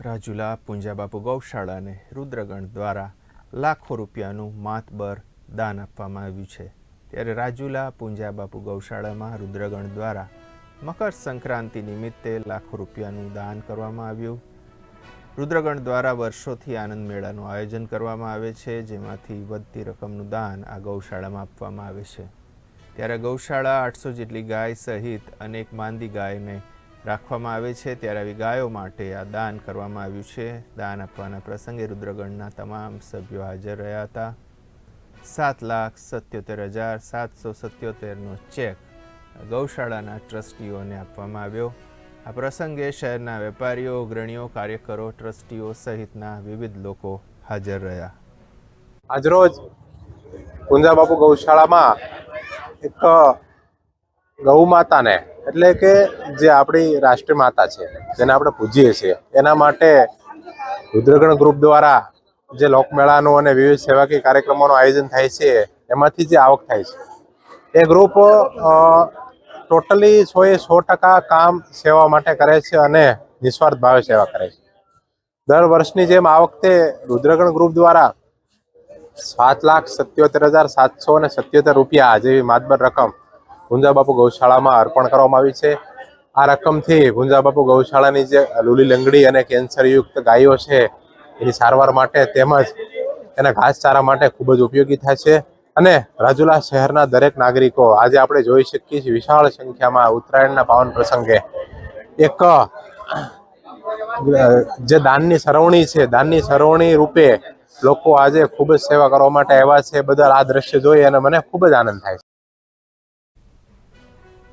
રાજુલા પૂંજાબાપુ ગૌશાળાને રુદ્રગણ દ્વારા લાખો રૂપિયાનું માતબર દાન આપવામાં આવ્યું છે। ત્યારે રાજુલા પૂંજાબાપુ ગૌશાળામાં રુદ્રગણ દ્વારા મકર સંક્રાંતિ નિમિત્તે લાખો રૂપિયાનું દાન કરવામાં આવ્યું। રુદ્રગણ દ્વારા વર્ષોથી આનંદ મેળાનું આયોજન કરવામાં આવે છે, જેમાંથી વધતી રકમનું દાન આ ગૌશાળામાં આપવામાં આવે છે। ત્યારે ગૌશાળા 800 જેટલી ગાય સહિત અનેક માંદી ગાયને રાખવામાં આવે છે, ત્યારે આવી ગાયો માટે આ દાન કરવામાં આવ્યું છે। દાન આપવાના પ્રસંગે રુદ્રગણના તમામ સભ્યો હાજર રહ્યા હતા। 7,77,777નો ચેક ગૌશાળાના ટ્રસ્ટીઓને આપવામાં આવ્યો। આ પ્રસંગે શહેરના વેપારીઓ, અગ્રણીઓ, કાર્યકરો, ટ્રસ્ટીઓ સહિતના વિવિધ લોકો હાજર રહ્યા। આજરોજ પૂંજાબાપુ ગૌશાળામાં એક ગૌ માતાને એટલે કે જે આપણી રાષ્ટ્રીય માતા છે, જેને આપણે પૂજીએ છીએ, એના માટે રુદ્રગણ ગ્રુપ દ્વારા જે લોકમેળાનું અને વિવિધ સેવાકીય કાર્યક્રમોનું આયોજન થાય છે, એમાંથી જે આવક થાય છે એ ગ્રુપ ટોટલી 100% કામ સેવા માટે કરે છે અને નિસ્વાર્થ ભાવે સેવા કરે છે। દર વર્ષની જેમ આ વખતે રુદ્રગણ ગ્રુપ દ્વારા 7,77,777 રૂપિયા જેવી માતબર રકમ પૂંજાબાપુ ગૌશાળામાં અર્પણ કરવામાં આવી છે। આ રકમથી પૂંજાબાપુ ગૌશાળાની જે લૂલી લંગડી અને કેન્સરયુક્ત ગાયો છે એની સારવાર માટે તેમજ એના ઘાસચારા માટે ખૂબ જ ઉપયોગી થાય છે। અને રાજુલા શહેરના દરેક નાગરિકો આજે આપણે જોઈ શકીએ છીએ વિશાળ સંખ્યામાં ઉત્તરાયણના પાવન પ્રસંગે એક જે દાનની સરવણી છે, દાનની સરવણી રૂપે લોકો આજે ખૂબ જ સેવા કરવા માટે આવ્યા છે। બદલ આ દ્રશ્ય જોઈ અને મને ખૂબ જ આનંદ થાય છે।